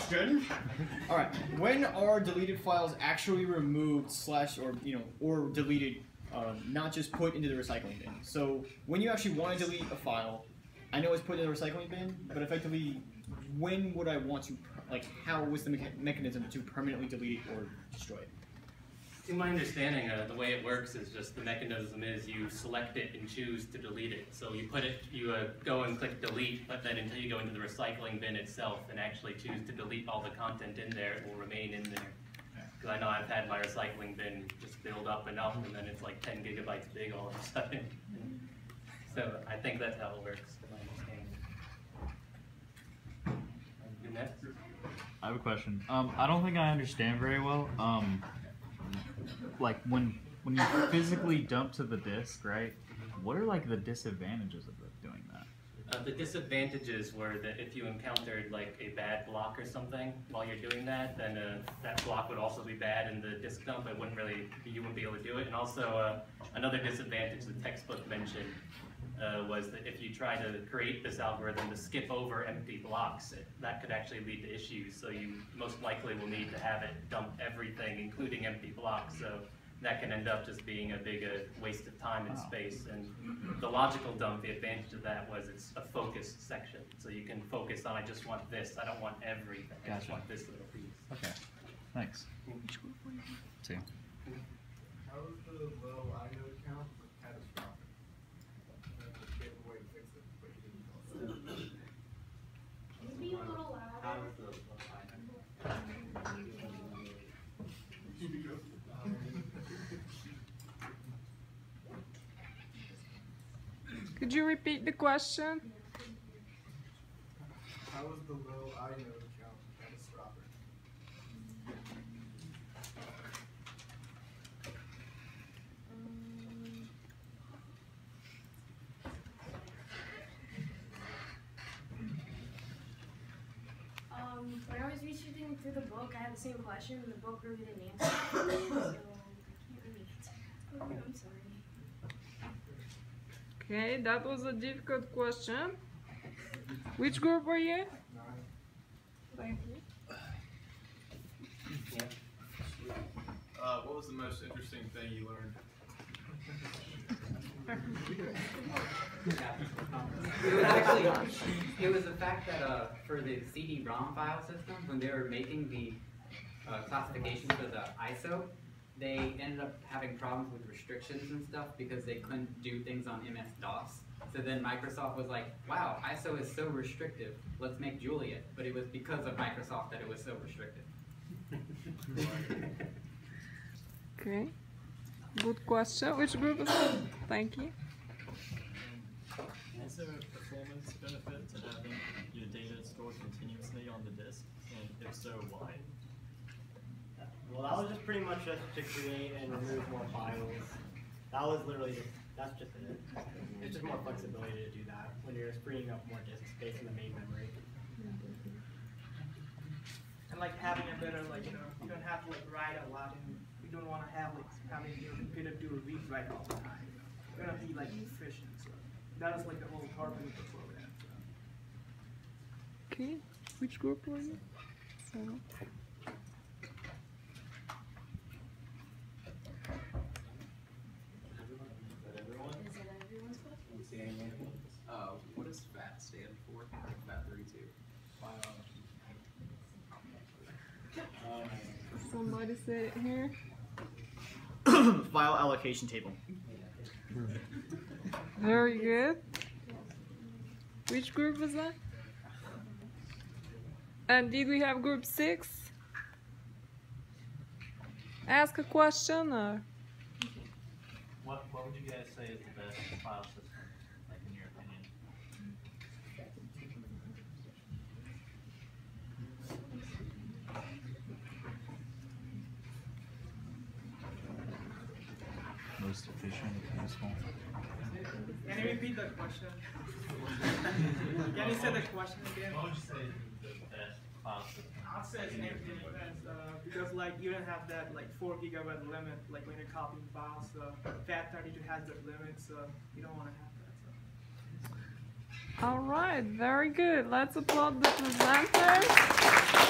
question. All right. When are deleted files actually removed or deleted, not just put into the recycling bin? So when you actually want to delete a file, I know it's put in the recycling bin, but effectively, when would I want to, how was the mechanism to permanently delete it or destroy it? To my understanding, the way it works is just the mechanism is you select it and choose to delete it. So you go and click delete, but then until you go into the recycling bin itself and actually choose to delete all the content in there, it will remain in there. Because I know I've had my recycling bin just build up and up, and then it's like 10 gigabytes big all of a sudden. So I think that's how it works, to my understanding. Next? I have a question. I don't think I understand very well. Like when you physically dump to the disk, right? What are like the disadvantages of doing that? The disadvantages were that if you encountered like a bad block or something while you're doing that, then that block would also be bad in the disk dump. You wouldn't be able to do it. And also another disadvantage the textbook mentioned was that if you try to create this algorithm to skip over empty blocks, that could actually lead to issues. So you most likely will need to have it dump everything, including empty blocks. So that can end up just being a big waste of time and space. And the logical dump, the advantage of that was it's a focused section. So you can focus on, I just want this, I don't want everything, I just want this little piece. Okay, thanks. Two. How is the low inode count catastrophic? Be a little louder. Could you repeat the question? How is the low inode count catastrophic? When I was researching through the book, I had the same question, and the book really didn't answer it, so I can't really answer that. Okay, I'm sorry. Okay, that was a difficult question. Which group were you? Thank you. What was the most interesting thing you learned? It was the fact that for the CD-ROM file system, when they were making the classification for the ISO, they ended up having problems with restrictions and stuff because they couldn't do things on MS-DOS. So then Microsoft was like, wow, ISO is so restrictive, let's make Juliet. But it was because of Microsoft that it was so restrictive. Okay, good question. Which group is it? Thank you. Is there a performance benefit to having your data stored continuously on the disk? And if so, why? Well, that was just pretty much just to create and remove more files. That was literally that's just it. It's just more flexibility to do that when you're freeing up more disk space in the main memory. And like having a better, you don't have to write a lot, and you don't want to have having your computer do a read write all the time. You're gonna be efficient. So that is the whole purpose of the program. So. Okay, which group were you? So. What does FAT stand for? FAT32. Somebody say it here. File allocation table. Very good. Which group was that? And did we have group 6? Ask a question or? What would you guys say is the best file system, in your opinion? Most efficient, useful. Can you repeat the question? Can you say the question again? What would you say is the best file system? I'll say it's everything depends because you don't have that 4 gigabyte limit when you're copying files. So FAT32 has that limit, so you don't want to have that. So. All right, very good. Let's applaud the presenters.